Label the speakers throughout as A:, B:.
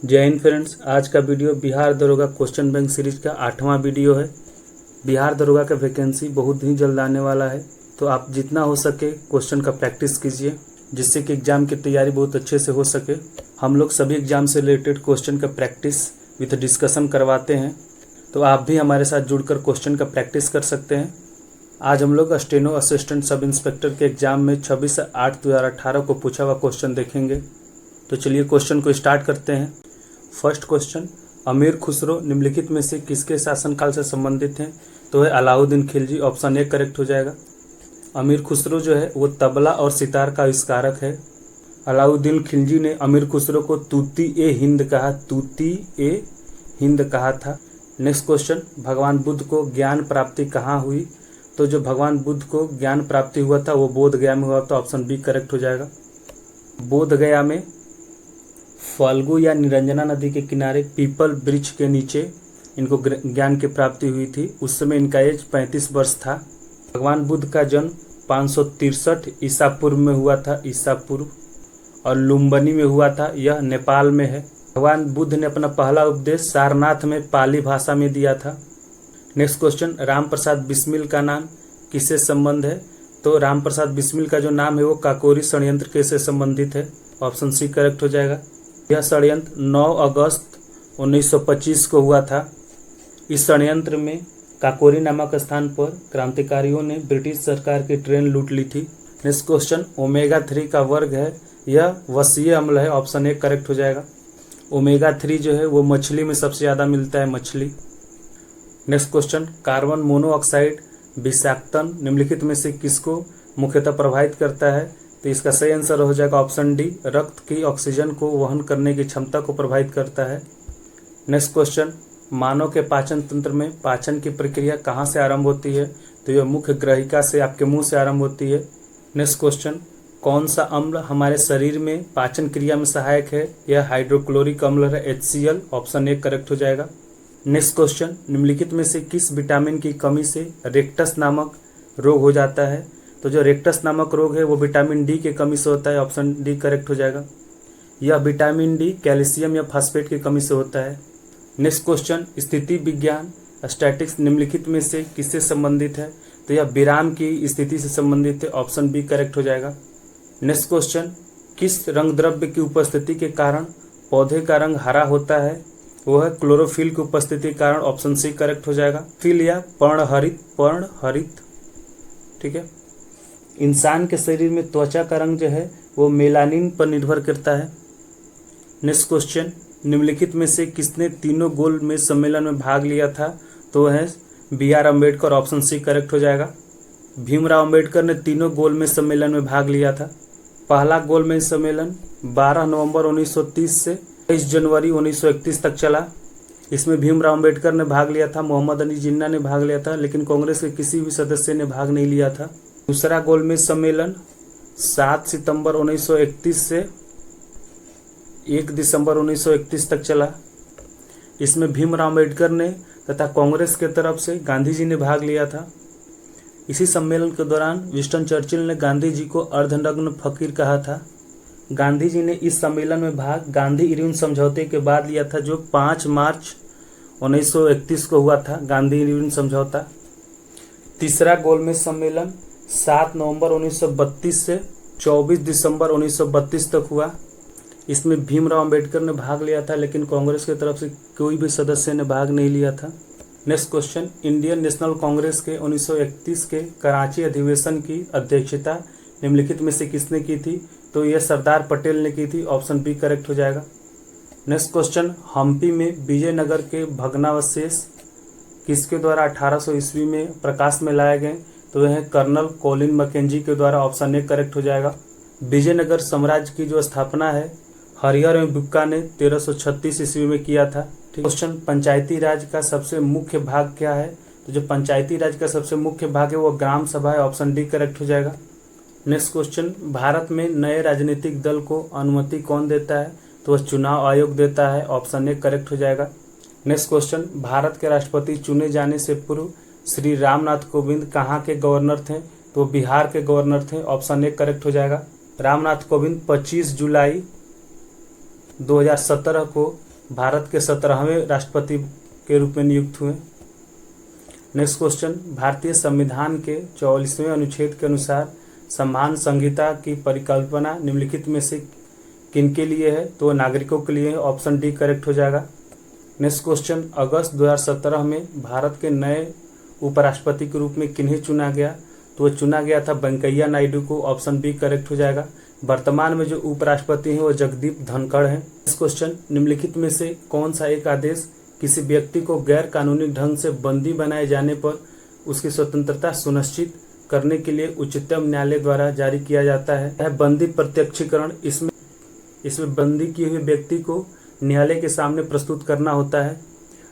A: जय हिंद फ्रेंड्स। आज का वीडियो बिहार दरोगा क्वेश्चन बैंक सीरीज का 8वां वीडियो है। बिहार दरोगा का वैकेंसी बहुत ही जल्द आने वाला है, तो आप जितना हो सके क्वेश्चन का प्रैक्टिस कीजिए, जिससे कि एग्ज़ाम की तैयारी बहुत अच्छे से हो सके। हम लोग सभी एग्ज़ाम से रिलेटेड क्वेश्चन का प्रैक्टिस विथ डिस्कशन करवाते हैं, तो आप भी हमारे साथ जुड़कर क्वेश्चन का प्रैक्टिस कर सकते हैं। आज हम लोग स्टेनो असिस्टेंट सब इंस्पेक्टर के एग्ज़ाम में 26/8/2018 को पूछा हुआ क्वेश्चन देखेंगे। तो चलिए क्वेश्चन को स्टार्ट करते हैं। फर्स्ट क्वेश्चन, अमीर खुसरो निम्नलिखित में से किसके शासनकाल से संबंधित हैं? तो है Alauddin Khilji. Option A correct हो जाएगा। अमीर खुसरो जो है वो तबला और सितार का आविष्कारक है। अलाउद्दीन खिलजी ने अमीर खुसरो को तूती ए हिंद कहा, तूती ए हिंद कहा था। नेक्स्ट क्वेश्चन, भगवान बुद्ध को ज्ञान प्राप्ति कहाँ हुई? तो जो भगवान बुद्ध को ज्ञान प्राप्ति हुआ था वो बोध गया में हुआ, तो ऑप्शन बी करेक्ट हो जाएगा। बोध गया में फाल्गु या निरंजना नदी के किनारे पीपल वृक्ष के नीचे इनको ज्ञान की प्राप्ति हुई थी। उस समय इनका एज 35 वर्ष था। भगवान बुद्ध का जन्म 563 ईसा पूर्व में हुआ था, ईसा पूर्व, और लुम्बिनी में हुआ था। यह नेपाल में है। भगवान बुद्ध ने अपना पहला उपदेश सारनाथ में पाली भाषा में दिया था। नेक्स्ट क्वेश्चन, राम प्रसाद बिस्मिल का नाम किससे संबंध है? तो राम प्रसाद बिस्मिल का जो नाम है वो काकोरी षड्यंत्र के से संबंधित है। ऑप्शन सी करेक्ट हो जाएगा। यह षड्यंत्र 9 अगस्त 1925 को हुआ था। इस षड्यंत्र में काकोरी नामक स्थान पर क्रांतिकारियों ने ब्रिटिश सरकार की ट्रेन लूट ली थी। नेक्स्ट क्वेश्चन, ओमेगा 3 का वर्ग है, यह वसीय अम्ल है। ऑप्शन ए करेक्ट हो जाएगा। ओमेगा 3 जो है वो मछली में सबसे ज़्यादा मिलता है, मछली। नेक्स्ट क्वेश्चन, कार्बन मोनोऑक्साइड विषाक्तन निम्नलिखित में से किसको मुख्यतः प्रभावित करता है? तो इसका सही आंसर हो जाएगा ऑप्शन डी, रक्त की ऑक्सीजन को वहन करने की क्षमता को प्रभावित करता है। नेक्स्ट क्वेश्चन, मानव के पाचन तंत्र में पाचन की प्रक्रिया कहाँ से आरंभ होती है? तो यह मुख्य ग्रहिका से, आपके मुंह से आरंभ होती है। नेक्स्ट क्वेश्चन, कौन सा अम्ल हमारे शरीर में पाचन क्रिया में सहायक है? यह हाइड्रोक्लोरिक अम्ल है, HCl। ऑप्शन ए करेक्ट हो जाएगा। नेक्स्ट क्वेश्चन, निम्नलिखित में से किस विटामिन की कमी से रेक्टस नामक रोग हो जाता है? तो जो रेक्टस नामक रोग है वो विटामिन डी की कमी से होता है। ऑप्शन डी करेक्ट हो जाएगा। यह विटामिन डी कैल्शियम या फास्फेट की कमी से होता है। नेक्स्ट क्वेश्चन, स्थिति विज्ञान स्टैटिक्स निम्नलिखित में से किससे संबंधित है? तो यह विराम की स्थिति से संबंधित है। ऑप्शन बी करेक्ट हो जाएगा। नेक्स्ट क्वेश्चन, किस रंग द्रव्य की उपस्थिति के कारण पौधे का रंग हरा होता है? वो है क्लोरोफिल की उपस्थिति के कारण। ऑप्शन सी करेक्ट हो जाएगा। फिल या पर्णहरित, पर्णहरित, ठीक है। इंसान के शरीर में त्वचा का रंग जो है वो मेलानिन पर निर्भर करता है। नेक्स्ट क्वेश्चन, निम्नलिखित में से किसने तीनों गोल मेज सम्मेलन में भाग लिया था? तो है BR Ambedkar. Option C correct हो जाएगा। भीमराव अम्बेडकर ने तीनों गोल मेज सम्मेलन में भाग लिया था। पहला गोल मेज सम्मेलन 12 नवंबर 1930 से 23 जनवरी 1931 तक चला। इसमें भीमराव अम्बेडकर ने भाग लिया था, मोहम्मद अली जिन्ना ने भाग लिया था, लेकिन कांग्रेस के किसी भी सदस्य ने भाग नहीं लिया था। दूसरा गोलमेज सम्मेलन 7 सितंबर 1931 से 1 दिसंबर 1931 तक चला। इसमें भीमराव अम्बेडकर ने तथा कांग्रेस के तरफ से गांधी जी ने भाग लिया था। इसी सम्मेलन के दौरान विंस्टन चर्चिल ने गांधी जी को अर्धनग्न फकीर कहा था। गांधी जी ने इस सम्मेलन में भाग गांधी इरविन समझौते के बाद लिया था, जो 5 मार्च 1931 को हुआ था, गांधी इरविन समझौता। तीसरा गोलमेज सम्मेलन 7 नवंबर 1932 से 24 दिसंबर 1932 तक हुआ। इसमें भीमराव अम्बेडकर ने भाग लिया था, लेकिन कांग्रेस की तरफ से कोई भी सदस्य ने भाग नहीं लिया था। Next question, Indian national Congress के 1931 के कराची अधिवेशन की अध्यक्षता निम्नलिखित में से किसने की थी? तो यह सरदार पटेल ने की थी। ऑप्शन बी करेक्ट हो जाएगा। नेक्स्ट क्वेश्चन, हम्पी में विजयनगर के भग्नावशेष किसके द्वारा 1800 ईस्वी में प्रकाश में लाए गए? तो यह कर्नल कॉलिन मैकेंजी के द्वारा। ऑप्शन ए करेक्ट हो जाएगा। विजयनगर साम्राज्य की जो स्थापना है हरिहर एवं बुक्का ने 1336 ईस्वी में किया था। ठीक। क्वेश्चन, पंचायती राज का सबसे मुख्य भाग क्या है? तो जो पंचायती राज का सबसे मुख्य भाग है वो ग्राम सभा है। ऑप्शन डी करेक्ट हो जाएगा। नेक्स्ट क्वेश्चन, भारत में नए राजनीतिक दल को अनुमति कौन देता है? तो वह चुनाव आयोग देता है। ऑप्शन ए करेक्ट हो जाएगा। नेक्स्ट क्वेश्चन, भारत के राष्ट्रपति चुने जाने से पूर्व श्री रामनाथ कोविंद कहाँ के गवर्नर थे? तो बिहार के गवर्नर थे। ऑप्शन ए करेक्ट हो जाएगा। रामनाथ कोविंद 25 जुलाई 2017 को भारत के 17वें राष्ट्रपति के रूप में नियुक्त हुए। नेक्स्ट क्वेश्चन, भारतीय संविधान के 44वें अनुच्छेद के अनुसार सम्मान संहिता की परिकल्पना निम्नलिखित में से किनके लिए है? तो वो नागरिकों के लिए है। ऑप्शन डी करेक्ट हो जाएगा। नेक्स्ट क्वेश्चन, अगस्त 2017 में भारत के नए उपराष्ट्रपति के रूप में किन्हें चुना गया? तो वो चुना गया था वेंकैया नायडू को। ऑप्शन बी करेक्ट हो जाएगा। वर्तमान में जो उपराष्ट्रपति हैं वो जगदीप धनखड़ हैं। नेक्स्ट क्वेश्चन, निम्नलिखित में से कौन सा एक आदेश किसी व्यक्ति को गैर कानूनी ढंग से बंदी बनाए जाने पर उसकी स्वतंत्रता सुनिश्चित करने के लिए उच्चतम न्यायालय द्वारा जारी किया जाता है? यह बंदी प्रत्यक्षीकरण। इसमें बंदी किए हुए व्यक्ति को न्यायालय के सामने प्रस्तुत करना होता है।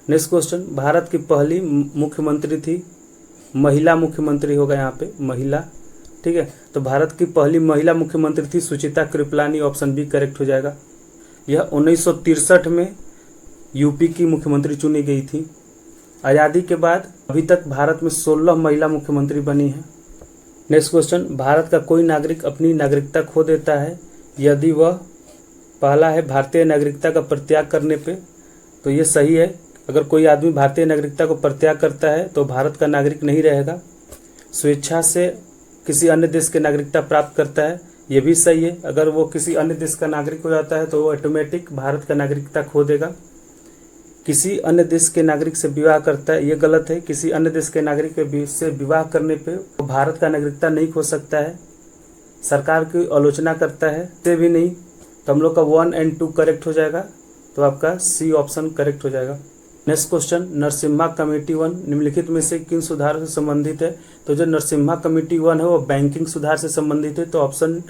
A: नेक्स्ट क्वेश्चन, भारत की पहली मुख्यमंत्री थी, महिला मुख्यमंत्री होगा यहाँ पे, महिला, ठीक है। तो भारत की पहली महिला मुख्यमंत्री थी सुचिता कृपलानी। ऑप्शन बी करेक्ट हो जाएगा। यह 1963 में यूपी की मुख्यमंत्री चुनी गई थी। आज़ादी के बाद अभी तक भारत में 16 महिला मुख्यमंत्री बनी हैं। नेक्स्ट क्वेश्चन, भारत का कोई नागरिक अपनी नागरिकता खो देता है यदि वह, पहला है भारतीय नागरिकता का परित्याग करने पे, तो ये सही है। अगर कोई आदमी भारतीय नागरिकता को परित्याग करता है तो भारत का नागरिक नहीं रहेगा। स्वेच्छा से किसी अन्य देश की नागरिकता प्राप्त करता है, ये भी सही है। अगर वो किसी अन्य देश का नागरिक हो जाता है तो वो ऑटोमेटिक भारत का नागरिकता खो देगा। किसी अन्य देश के नागरिक से विवाह करता है, ये गलत है। किसी अन्य देश के नागरिक से विवाह करने पे वो भारत का नागरिकता नहीं खो सकता है। सरकार की आलोचना करता है, ते भी नहीं। तो हम लोग का 1 और 2 करेक्ट हो जाएगा। तो आपका सी ऑप्शन करेक्ट हो जाएगा। नेक्स्ट क्वेश्चन, नरसिम्हा कमेटी 1 निम्नलिखित में से किन सुधारों से संबंधित है? तो जो नरसिम्हा कमेटी 1 है वो बैंकिंग सुधार से संबंधित है। तो ऑप्शन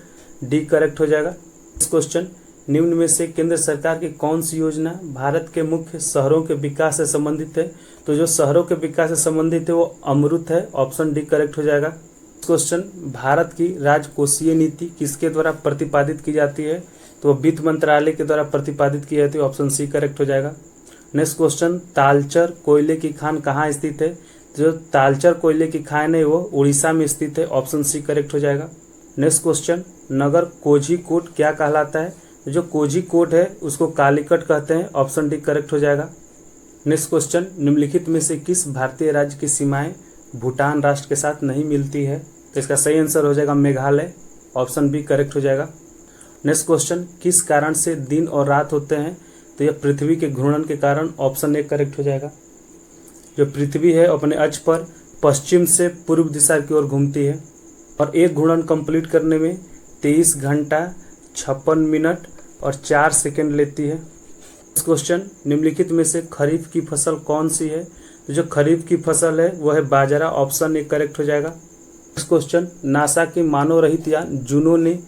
A: डी करेक्ट हो जाएगा। नेक्स्ट क्वेश्चन, निम्न में से केंद्र सरकार की कौन सी योजना भारत के मुख्य शहरों के विकास से संबंधित है? तो जो शहरों के विकास से संबंधित है वो अमृत है। ऑप्शन डी करेक्ट हो जाएगा। क्वेश्चन, भारत की राजकोषीय नीति किसके द्वारा प्रतिपादित की जाती है? तो वित्त मंत्रालय के द्वारा प्रतिपादित की जाती है। ऑप्शन सी करेक्ट हो जाएगा। नेक्स्ट क्वेश्चन, तालचर कोयले की खान कहाँ स्थित है? जो तालचर कोयले की खान है वो उड़ीसा में स्थित है। ऑप्शन सी करेक्ट हो जाएगा। नेक्स्ट क्वेश्चन, नगर कोझिकोड क्या कहलाता है? जो कोझिकोड है उसको कालीकट कहते हैं। ऑप्शन डी करेक्ट हो जाएगा। नेक्स्ट क्वेश्चन, निम्नलिखित में से किस भारतीय राज्य की सीमाएं भूटान राष्ट्र के साथ नहीं मिलती है? तो इसका सही आंसर हो जाएगा मेघालय। ऑप्शन बी करेक्ट हो जाएगा। नेक्स्ट क्वेश्चन, किस कारण से दिन और रात होते हैं? तो यह पृथ्वी के घूर्णन के कारण। ऑप्शन ए करेक्ट हो जाएगा। जो पृथ्वी है अपने अक्ष पर पश्चिम से पूर्व दिशा की ओर घूमती है और एक घूर्णन कंप्लीट करने में 23 घंटा 56 मिनट और 4 सेकंड लेती है। इस क्वेश्चन, निम्नलिखित में से खरीफ की फसल कौन सी है? तो जो खरीफ की फसल है वह है बाजरा। ऑप्शन ए करेक्ट हो जाएगा। इस क्वेश्चन, नासा के मानव रहित यान जूनो ने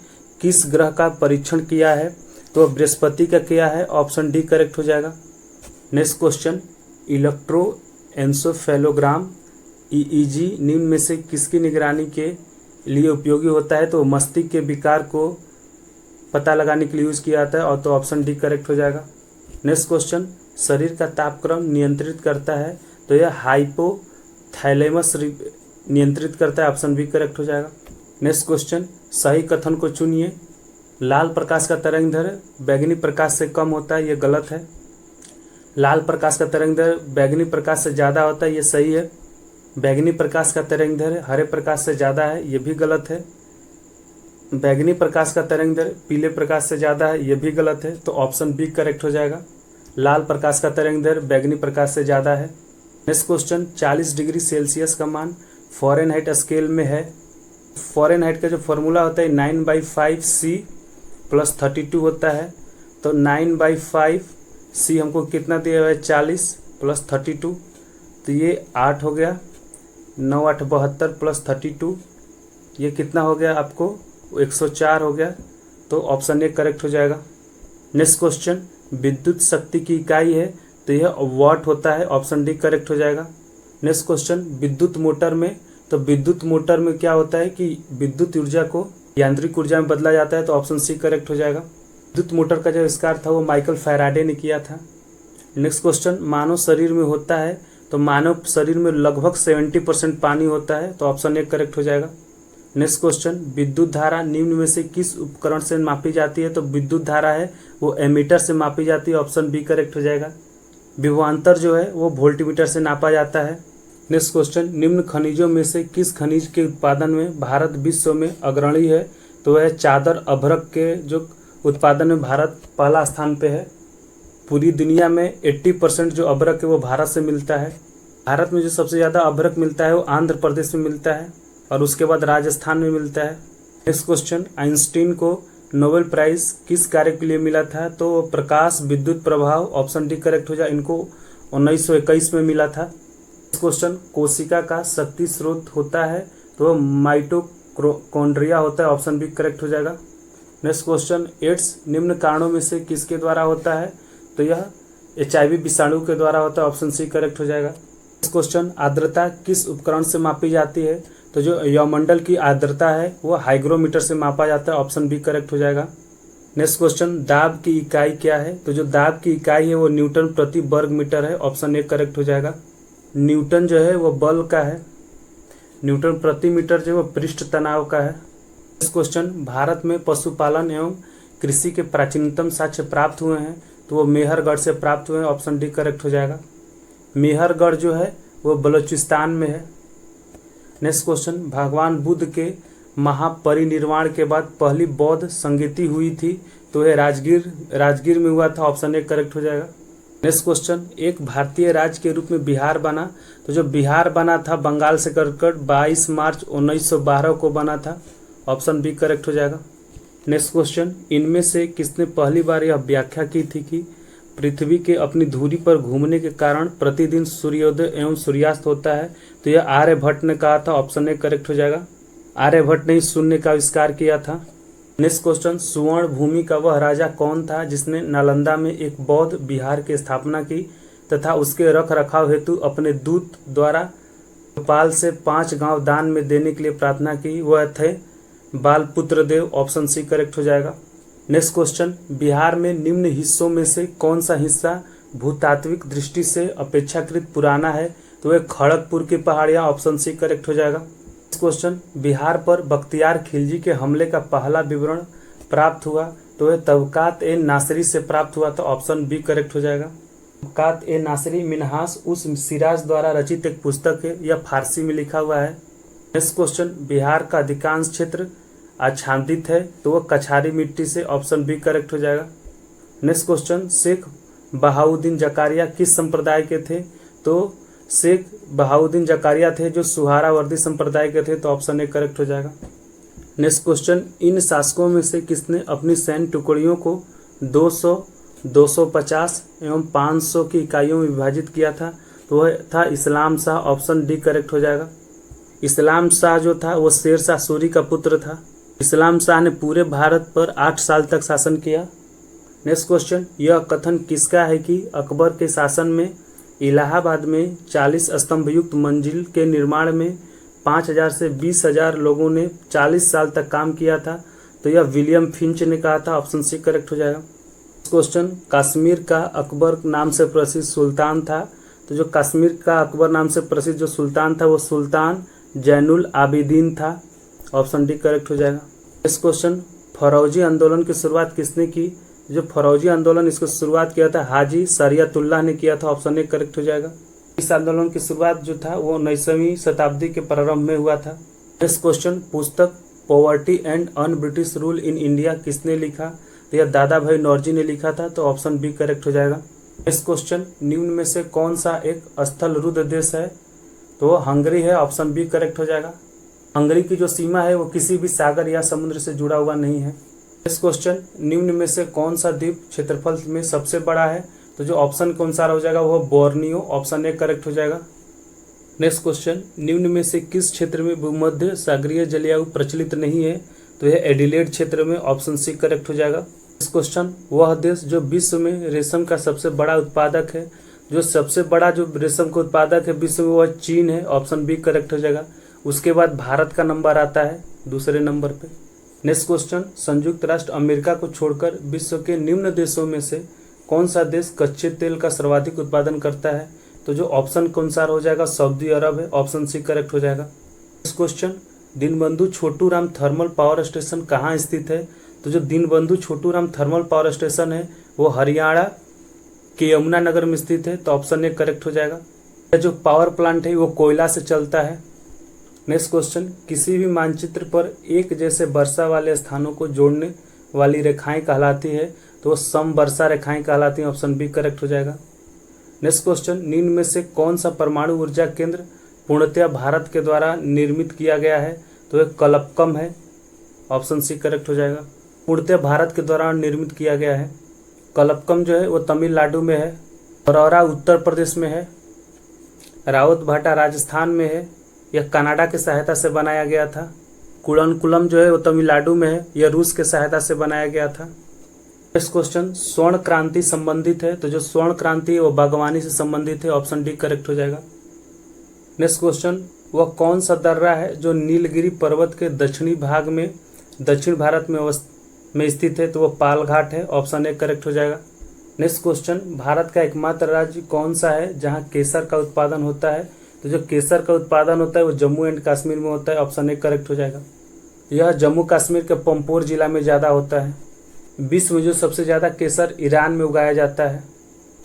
A: किस ग्रह का परीक्षण किया है? तो बृहस्पति का किया है। ऑप्शन डी करेक्ट हो जाएगा। नेक्स्ट क्वेश्चन, इलेक्ट्रोएन्सेफेलोग्राम ईईजी निम्न में से किसकी निगरानी के लिए उपयोगी होता है? तो मस्तिष्क के विकार को पता लगाने के लिए यूज किया जाता है। और तो ऑप्शन डी करेक्ट हो जाएगा। नेक्स्ट क्वेश्चन, शरीर का तापक्रम नियंत्रित करता है? तो यह हाइपोथैलेमस नियंत्रित करता है। ऑप्शन बी करेक्ट हो जाएगा। नेक्स्ट क्वेश्चन, सही कथन को चुनिए। लाल प्रकाश का तरंग दैर्घ्य बैंगनी प्रकाश से कम होता है, ये गलत है। लाल प्रकाश का तरंग दैर्घ्य बैंगनी प्रकाश से ज़्यादा होता है, ये सही है। बैंगनी प्रकाश का तरंग दैर्घ्य हरे प्रकाश से ज़्यादा है, ये भी गलत है। बैंगनी प्रकाश का तरंग दैर्घ्य पीले प्रकाश से ज़्यादा है, ये भी गलत है। तो ऑप्शन बी करेक्ट हो जाएगा। लाल प्रकाश का तरंग दैर्घ्य बैंगनी प्रकाश से ज़्यादा है। नेक्स्ट क्वेश्चन, 40 डिग्री सेल्सियस का मान फ़ारेनहाइट स्केल में है। फ़ारेनहाइट का जो फॉर्मूला होता है 9/5C + 32 होता है। तो 9/5C हमको कितना दिया हुआ है? 40 + 32, तो ये 8 हो गया। 9 8 72 + 32 ये कितना हो गया आपको? 104 हो गया। तो ऑप्शन ए करेक्ट हो जाएगा। नेक्स्ट क्वेश्चन, विद्युत शक्ति की इकाई है तो यह वाट होता है। ऑप्शन डी करेक्ट हो जाएगा। नेक्स्ट क्वेश्चन, विद्युत मोटर में, तो विद्युत मोटर में क्या होता है कि विद्युत ऊर्जा को यांत्रिक ऊर्जा में बदला जाता है। तो ऑप्शन सी करेक्ट हो जाएगा। विद्युत मोटर का जो आविष्कार था वो माइकल फैराडे ने किया था। नेक्स्ट क्वेश्चन, मानव शरीर में होता है तो मानव शरीर में लगभग 70% पानी होता है। तो ऑप्शन ए करेक्ट हो जाएगा। नेक्स्ट क्वेश्चन, विद्युत धारा निम्न में से किस उपकरण से मापी जाती है? तो विद्युत धारा है वो एमीटर से मापी जाती है, ऑप्शन बी करेक्ट हो जाएगा। विभवांतर जो है वो वोल्टमीटर से नापा जाता है। नेक्स्ट क्वेश्चन, निम्न खनिजों में से किस खनिज के उत्पादन में भारत विश्व में अग्रणी है? तो वह चादर अभ्रक के जो उत्पादन में भारत पहला स्थान पे है। पूरी दुनिया में 80% जो अभ्रक है वो भारत से मिलता है। भारत में जो सबसे ज़्यादा अभ्रक मिलता है वो आंध्र प्रदेश में मिलता है और उसके बाद राजस्थान में मिलता है। नेक्स्ट क्वेश्चन, आइंस्टीन को नोबेल प्राइज़ किस कार्य के लिए मिला था? तो प्रकाश विद्युत प्रभाव, ऑप्शन डी करेक्ट हो जाए। इनको 1921 में मिला था। नेक्स्ट क्वेश्चन, कोशिका का शक्ति स्रोत होता है तो माइटोकॉन्ड्रिया होता है, ऑप्शन बी करेक्ट हो जाएगा। नेक्स्ट क्वेश्चन, एड्स निम्न कारणों में से किसके द्वारा होता है? तो यह HIV विषाणु के द्वारा होता है, ऑप्शन सी करेक्ट हो जाएगा। नेक्स्ट क्वेश्चन, आर्द्रता किस उपकरण से मापी जाती है? तो जो वायुमंडल की आर्द्रता है वो हाइग्रोमीटर से मापा जाता है, ऑप्शन बी करेक्ट हो जाएगा। नेक्स्ट क्वेश्चन, दाब की इकाई क्या है? तो जो दाब की इकाई है वो न्यूटन प्रति वर्ग मीटर है, ऑप्शन ए करेक्ट हो जाएगा। न्यूटन जो है वो बल का है, न्यूटन प्रति मीटर जो है वो पृष्ठ तनाव का है। नेक्स्ट क्वेश्चन, भारत में पशुपालन एवं कृषि के प्राचीनतम साक्ष्य प्राप्त हुए हैं तो वो मेहरगढ़ से प्राप्त हुए हैं, ऑप्शन डी करेक्ट हो जाएगा। मेहरगढ़ जो है वो बलूचिस्तान में है। नेक्स्ट क्वेश्चन, भगवान बुद्ध के महापरिनिर्वाण के बाद पहली बौद्ध संगीति हुई थी तो यह राजगीर में हुआ था, ऑप्शन ए करेक्ट हो जाएगा। नेक्स्ट क्वेश्चन, एक भारतीय राज्य के रूप में बिहार बना तो जो बिहार बना था बंगाल से कटकर 22 मार्च 1912 को बना था, ऑप्शन बी करेक्ट हो जाएगा। नेक्स्ट क्वेश्चन, इनमें से किसने पहली बार यह व्याख्या की थी कि पृथ्वी के अपनी धुरी पर घूमने के कारण प्रतिदिन सूर्योदय एवं सूर्यास्त होता है? तो यह आर्यभट्ट ने कहा था, ऑप्शन ए करेक्ट हो जाएगा। आर्यभट्ट ने शून्य का आविष्कार किया था। नेक्स्ट क्वेश्चन, सुवर्ण भूमि का वह राजा कौन था जिसने नालंदा में एक बौद्ध विहार की स्थापना की तथा उसके रख रखाव हेतु अपने दूत द्वारा गोपाल से 5 गांव दान में देने के लिए प्रार्थना की? वह थे बालपुत्र देव, ऑप्शन सी करेक्ट हो जाएगा। नेक्स्ट क्वेश्चन, बिहार में निम्न हिस्सों में से कौन सा हिस्सा भूतात्विक दृष्टि से अपेक्षाकृत पुराना है? तो वह खड़गपुर की पहाड़ियाँ, ऑप्शन सी करेक्ट हो जाएगा। नेक्स्ट क्वेश्चन, बिहार पर बख्तियार खिलजी के हमले का पहला विवरण प्राप्त हुआ तो वह तबकात ए नासरी से प्राप्त हुआ, तो ऑप्शन बी करेक्ट हो जाएगा। तबकात ए नासरी मिनहास उस सिराज द्वारा रचित एक पुस्तक है, यह फारसी में लिखा हुआ है। नेक्स्ट क्वेश्चन, बिहार का अधिकांश क्षेत्र आच्छादित है तो वह कछारी मिट्टी से, ऑप्शन बी करेक्ट हो जाएगा। नेक्स्ट क्वेश्चन, शेख बहाउद्दीन जकारिया किस संप्रदाय के थे? तो शेख बहाउद्दीन जकारिया थे जो सुहारावर्दी संप्रदाय के थे, तो ऑप्शन ए करेक्ट हो जाएगा। नेक्स्ट क्वेश्चन, इन शासकों में से किसने अपनी सैन्य टुकड़ियों को 200, 250 एवं 500 की इकाइयों में विभाजित किया था? तो वह था इस्लाम शाह, ऑप्शन डी करेक्ट हो जाएगा। इस्लाम शाह जो था वो शेर शाह सूरी का पुत्र था। इस्लाम शाह ने पूरे भारत पर 8 साल तक शासन किया। नेक्स्ट क्वेश्चन, यह कथन किसका है कि अकबर के शासन में इलाहाबाद में 40 स्तंभ युक्त मंजिल के निर्माण में 5000 से 20,000 लोगों ने 40 साल तक काम किया था? तो यह विलियम फिंच ने कहा था, ऑप्शन सी करेक्ट हो जाएगा। क्वेश्चन, कश्मीर का अकबर नाम से प्रसिद्ध सुल्तान था? तो जो कश्मीर का अकबर नाम से प्रसिद्ध जो सुल्तान था वो सुल्तान जैनुल आबिदीन था, ऑप्शन डी करेक्ट हो जाएगा। इस क्वेश्चन, फरौजी आंदोलन की शुरुआत किसने की? जो फरौजी आंदोलन इसको शुरुआत किया था हाजी शरियतुल्लाह ने किया था, ऑप्शन ए करेक्ट हो जाएगा। इस आंदोलन की शुरुआत जो था वो 19वीं शताब्दी के प्रारंभ में हुआ था। नेक्स्ट क्वेश्चन, पुस्तक poverty and un British rule in India किसने लिखा? तो यह दादा भाई नौरोजी ने लिखा था, तो ऑप्शन बी करेक्ट हो जाएगा। नेक्स्ट क्वेश्चन, निम्न में से कौन सा एक स्थल रुद्ध देश है? तो हंगरी है, ऑप्शन बी करेक्ट हो जाएगा। हंगरी की जो सीमा है वो किसी भी सागर या समुद्र से जुड़ा हुआ नहीं है। नेक्स्ट क्वेश्चन, निम्न में से कौन सा द्वीप क्षेत्रफल में सबसे बड़ा है? तो जो ऑप्शन के अनुसार हो जाएगा वो बोर्नियो, ऑप्शन ए करेक्ट हो जाएगा। नेक्स्ट क्वेश्चन, निम्न में से किस क्षेत्र में भूमध्य सागरीय जलवायु प्रचलित नहीं है? तो यह एडिलेड क्षेत्र में, ऑप्शन सी करेक्ट हो जाएगा। नेक्स्ट क्वेश्चन, वह देश जो विश्व में रेशम का सबसे बड़ा उत्पादक है? जो सबसे बड़ा जो रेशम का उत्पादक है विश्व में वह चीन है, ऑप्शन बी करेक्ट हो जाएगा। उसके बाद भारत का नंबर आता है दूसरे नंबर पे। नेक्स्ट क्वेश्चन, संयुक्त राष्ट्र अमेरिका को छोड़कर विश्व के निम्न देशों में से कौन सा देश कच्चे तेल का सर्वाधिक उत्पादन करता है? तो जो ऑप्शन के अनुसार हो जाएगा सऊदी अरब है, ऑप्शन सी करेक्ट हो जाएगा। Next question, Deenbandhu Chhotu Ram thermal power station कहाँ स्थित है? तो जो Deenbandhu Chhoturam thermal power station है वो हरियाणा के यमुनानगर में स्थित है, तो ऑप्शन ए करेक्ट हो जाएगा। जो पावर प्लांट है वो कोयला से चलता है। नेक्स्ट क्वेश्चन, किसी भी मानचित्र पर एक जैसे वर्षा वाले स्थानों को जोड़ने वाली रेखाएं कहलाती है, तो वो समवर्षा रेखाएं कहलाती हैं, ऑप्शन बी करेक्ट हो जाएगा। नेक्स्ट क्वेश्चन, निम्न में से कौन सा परमाणु ऊर्जा केंद्र पूर्णतया भारत के द्वारा निर्मित किया गया है, तो ये कलपकम है, ऑप्शन सी करेक्ट हो जाएगा। पूर्णतया भारत के द्वारा निर्मित किया गया है। कलपकम जो है वो तमिलनाडु में है, औरौरा उत्तर प्रदेश में है, रावतभाटा राजस्थान में है, यह कनाडा की सहायता से बनाया गया था। कुड़नकुलम जो है वो तमिलनाडु में है, यह रूस के सहायता से बनाया गया था। नेक्स्ट क्वेश्चन, स्वर्ण क्रांति संबंधित है, तो जो स्वर्ण क्रांति है वो बागवानी से संबंधित है, ऑप्शन डी करेक्ट हो जाएगा। नेक्स्ट क्वेश्चन, वह कौन सा दर्रा है जो नीलगिरी पर्वत के दक्षिणी भाग में दक्षिण भारत में स्थित है, तो वह पालघाट है, ऑप्शन ए करेक्ट हो जाएगा। नेक्स्ट क्वेश्चन, भारत का एकमात्र राज्य कौन सा है जहां केसर का उत्पादन होता है, तो जो केसर का उत्पादन होता है वो जम्मू एंड कश्मीर में होता है, ऑप्शन ए करेक्ट हो जाएगा। यह जम्मू कश्मीर के पंपोर जिला में ज़्यादा होता है। विश्व में जो सबसे ज़्यादा केसर ईरान में उगाया जाता है,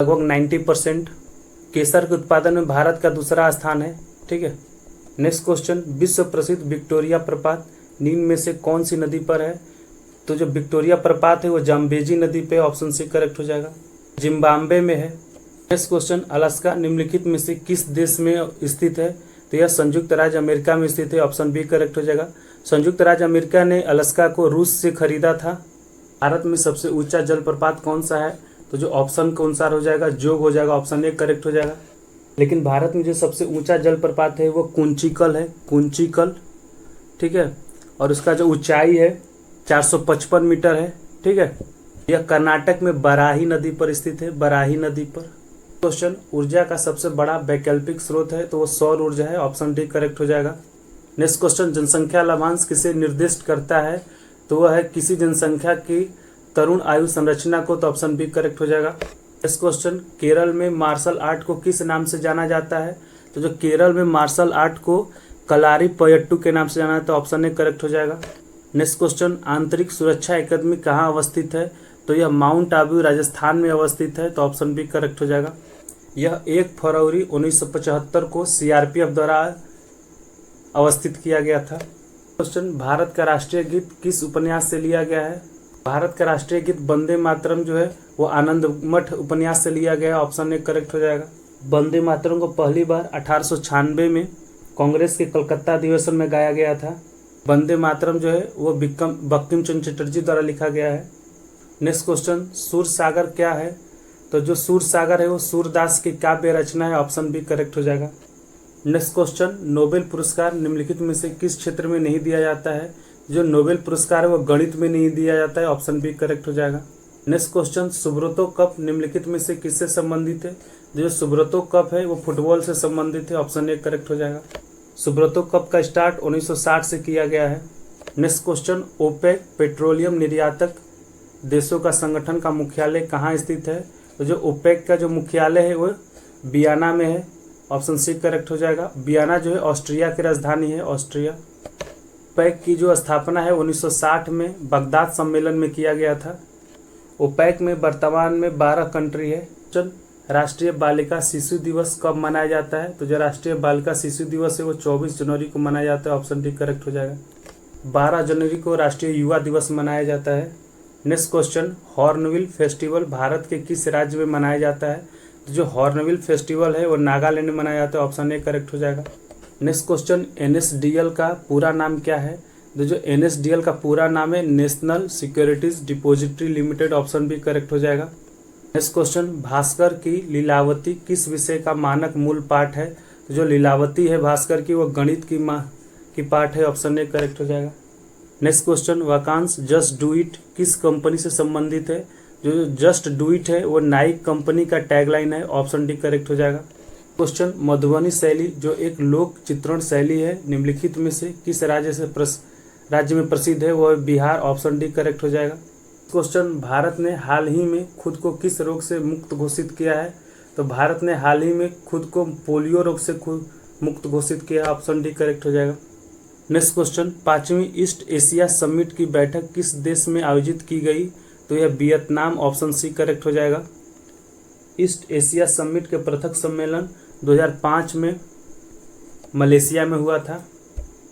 A: लगभग 90%। केसर के उत्पादन में भारत का दूसरा स्थान है, ठीक है। नेक्स्ट क्वेश्चन, विश्व प्रसिद्ध विक्टोरिया प्रपात निम्न में से कौन सी नदी पर है, तो जो विक्टोरिया प्रपात है वो जाम्बेजी नदी पे, ऑप्शन सी करेक्ट हो जाएगा। जिम्बाब्वे में है। नेक्स्ट क्वेश्चन, अलास्का निम्नलिखित में से किस देश में स्थित है, तो यह संयुक्त राज्य अमेरिका में स्थित है, ऑप्शन बी करेक्ट हो जाएगा। संयुक्त राज्य अमेरिका ने अलास्का को रूस से खरीदा था। भारत में सबसे ऊंचा जलप्रपात कौन सा है, तो जो ऑप्शन के अनुसार हो जाएगा जोग हो जाएगा, ऑप्शन ए करेक्ट हो जाएगा। लेकिन भारत में जो सबसे ऊंचा जलप्रपात है वो कुंचिकल है, कुंचिकल, ठीक है, और उसका जो ऊंचाई है 455 मीटर है, ठीक है। यह कर्नाटक में बराही नदी पर स्थित है, बराही नदी पर। क्वेश्चन, ऊर्जा का सबसे बड़ा वैकल्पिक स्रोत है, तो वो सौर ऊर्जा है, ऑप्शन डी करेक्ट हो जाएगा। नेक्स्ट क्वेश्चन, जनसंख्या लाभांश किसे निर्दिष्ट करता है, तो वह है किसी जनसंख्या की तरुण आयु संरचना को, तो ऑप्शन बी करेक्ट हो जाएगा। नेक्स्ट क्वेश्चन, केरल में मार्शल आर्ट को किस नाम से जाना जाता है, तो जो केरल में मार्शल आर्ट को कलारी पयट्टू के नाम से जाना है, तो ऑप्शन ए करेक्ट हो जाएगा। नेक्स्ट क्वेश्चन, आंतरिक सुरक्षा अकादमी कहाँ अवस्थित है, तो यह माउंट आबू राजस्थान में अवस्थित है, तो ऑप्शन बी करेक्ट हो जाएगा। यह 1 फरवरी 1975 को सीआरपीएफ द्वारा अवस्थित किया गया था। क्वेश्चन, भारत का राष्ट्रीय गीत किस उपन्यास से लिया गया है, भारत का राष्ट्रीय गीत वंदे मातरम जो है वो आनंद मठ उपन्यास से लिया गया है, ऑप्शन ए करेक्ट हो जाएगा। वंदे मातरम को पहली बार 1896 में कांग्रेस के कलकत्ता अधिवेशन में गाया गया था। वंदे मातरम जो है वो बंकिम चंद्र चटर्जी द्वारा लिखा गया है। नेक्स्ट क्वेश्चन, सूर सागर क्या है, तो जो सूर सागर है वो सूरदास की काव्य रचना है, ऑप्शन बी करेक्ट हो जाएगा। नेक्स्ट क्वेश्चन, नोबेल पुरस्कार निम्नलिखित में से किस क्षेत्र में नहीं दिया जाता है, जो नोबेल पुरस्कार है वो गणित में नहीं दिया जाता है, ऑप्शन बी करेक्ट हो जाएगा। नेक्स्ट क्वेश्चन, सुब्रतो कप निम्नलिखित में से किससे संबंधित है, जो सुब्रतो कप है वो फुटबॉल से संबंधित है, ऑप्शन ए करेक्ट हो जाएगा। सुब्रतो कप का स्टार्ट 1960 से किया गया है। नेक्स्ट क्वेश्चन, ओपेक पेट्रोलियम निर्यातक देशों का संगठन का मुख्यालय कहाँ स्थित है, तो जो ओपेक का जो मुख्यालय है वो वियना में है, ऑप्शन सी करेक्ट हो जाएगा। वियना जो है ऑस्ट्रिया की राजधानी है, ऑस्ट्रिया। ओपेक की जो स्थापना है 1960 में बगदाद सम्मेलन में किया गया था। ओपेक में वर्तमान में 12 कंट्री है। राष्ट्रीय बालिका शिशु दिवस कब मनाया जाता है, तो जो राष्ट्रीय बालिका शिशु दिवस है वो 24 जनवरी को मनाया जाता है, ऑप्शन डी करेक्ट हो जाएगा। 12 जनवरी को राष्ट्रीय युवा दिवस मनाया जाता है। Next question, hornbill festival Bharat के किस राज्य में मनाया जाता है, तो जो हॉर्नबिल फेस्टिवल है वो नागालैंड में मनाया जाता है, ऑप्शन ए करेक्ट हो जाएगा। नेक्स्ट क्वेश्चन, एनएसडीएल का पूरा नाम क्या है, तो जो एनएसडीएल का पूरा नाम है National Securities Depository Limited, option B correct हो जाएगा। नेक्स्ट क्वेश्चन, भास्कर की लीलावती किस विषय का मानक मूल पाठ है, तो जो लीलावती है भास्कर की वो गणित की पाठ है, ऑप्शन ए करेक्ट हो जाएगा। नेक्स्ट क्वेश्चन, वाकांश जस्ट डू इट किस कंपनी से संबंधित है, जो जस्ट डू इट है वो नाइक कंपनी का टैगलाइन है, ऑप्शन डी करेक्ट हो जाएगा। क्वेश्चन, मधुबनी शैली जो एक लोक चित्रण शैली है निम्नलिखित में से किस राज्य में प्रसिद्ध है, वह बिहार, ऑप्शन डी करेक्ट हो जाएगा। क्वेश्चन, भारत ने हाल ही में खुद को किस रोग से मुक्त घोषित किया है, तो भारत ने हाल ही में खुद को पोलियो रोग से मुक्त घोषित किया है, ऑप्शन डी करेक्ट हो जाएगा। नेक्स्ट क्वेश्चन, 5वीं ईस्ट एशिया समिट की बैठक किस देश में आयोजित की गई? तो यह वियतनाम, ऑप्शन सी करेक्ट हो जाएगा। ईस्ट एशिया समिट के प्रथम सम्मेलन 2005 में मलेशिया में हुआ था।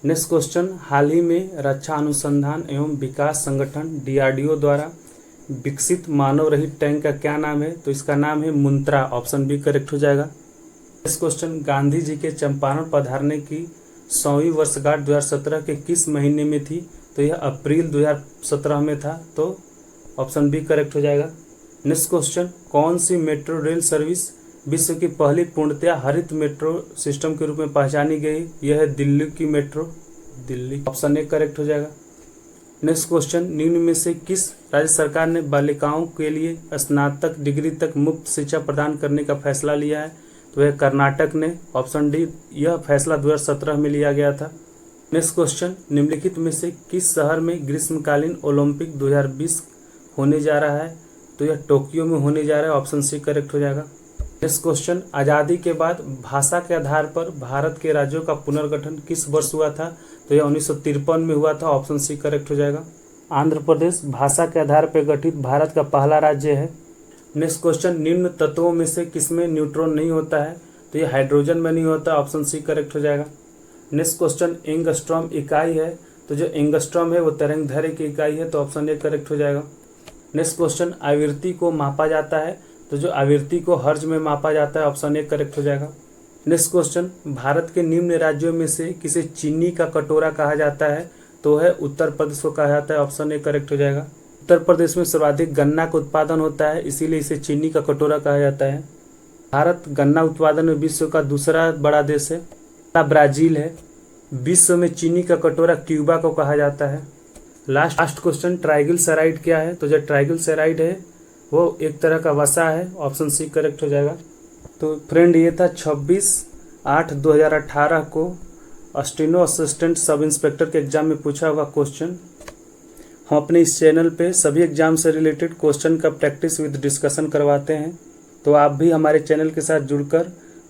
A: नेक्स्ट क्वेश्चन, हाल ही में रक्षा अनुसंधान एवं विकास संगठन DRDO द्वारा विकसित मानव रहित टैंक का क्या नाम है? तो इसका नाम है मुंत्रा, ऑप्शन बी करेक्ट हो जाएगा। नेक्स्ट क्वेश्चन, गांधी जी के चंपारण पधारने की 100वीं वर्षगांठ 2017 के किस महीने में थी? तो यह अप्रैल 2017 में था, तो ऑप्शन बी करेक्ट हो जाएगा। नेक्स्ट क्वेश्चन, कौन सी मेट्रो रेल सर्विस विश्व की पहली पूर्णतया हरित मेट्रो सिस्टम के रूप में पहचानी गई? यह है दिल्ली की metro, Delhi, option A correct हो जाएगा। नेक्स्ट क्वेश्चन, निम्न में से किस राज्य सरकार ने बालिकाओं के लिए स्नातक डिग्री तक मुफ्त शिक्षा प्रदान करने का फैसला लिया है? तो यह कर्नाटक ने, ऑप्शन डी, यह फैसला 2017 में लिया गया था। नेक्स्ट क्वेश्चन, निम्नलिखित में से किस शहर में ग्रीष्मकालीन ओलंपिक 2020 होने जा रहा है? तो यह टोक्यो में होने जा रहा है, ऑप्शन सी करेक्ट हो जाएगा। नेक्स्ट क्वेश्चन, आज़ादी के बाद भाषा के आधार पर भारत के राज्यों का पुनर्गठन किस वर्ष हुआ था? तो यह 1953 में हुआ था, ऑप्शन सी करेक्ट हो जाएगा। आंध्र प्रदेश भाषा के आधार पर गठित भारत का पहला राज्य है। नेक्स्ट क्वेश्चन, निम्न तत्वों में से किसमें न्यूट्रॉन नहीं होता है? तो यह हाइड्रोजन में नहीं होता, ऑप्शन सी करेक्ट हो जाएगा। नेक्स्ट क्वेश्चन, एंगस्ट्रॉम इकाई है, तो जो एंगस्ट्रॉम है वो तरंगदैर्घ्य की इकाई है, तो ऑप्शन ए करेक्ट हो जाएगा। नेक्स्ट क्वेश्चन, आवृत्ति को मापा जाता है, तो जो आवृत्ति को हर्ज में मापा जाता है, ऑप्शन ए करेक्ट हो जाएगा। नेक्स्ट क्वेश्चन, भारत के निम्न राज्यों में से किसे चीनी का कटोरा कहा जाता है? तो है उत्तर प्रदेश को कहा जाता है, ऑप्शन ए करेक्ट हो जाएगा। उत्तर प्रदेश में सर्वाधिक गन्ना का उत्पादन होता है, इसीलिए इसे चीनी का कटोरा कहा जाता है। भारत गन्ना उत्पादन में विश्व का दूसरा बड़ा देश है, ब्राजील है। विश्व में चीनी का कटोरा क्यूबा को कहा जाता है। लास्ट क्वेश्चन, ट्राइग्लिसराइड क्या है? तो जो ट्राइग्लिसराइड है वो एक तरह का वसा है, ऑप्शन सी करेक्ट हो जाएगा। तो फ्रेंड, ये था 26/8/2018 को स्टेनो असिस्टेंट सब इंस्पेक्टर के एग्जाम में पूछा हुआ क्वेश्चन। हम अपने इस चैनल पे सभी एग्जाम से रिलेटेड क्वेश्चन का प्रैक्टिस विद डिस्कशन करवाते हैं, तो आप भी हमारे चैनल के साथ जुड़कर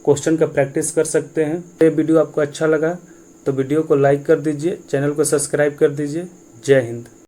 A: क्वेश्चन का प्रैक्टिस कर सकते हैं। ये वीडियो आपको अच्छा लगा तो वीडियो को लाइक कर दीजिए, चैनल को सब्सक्राइब कर दीजिए। जय हिंद।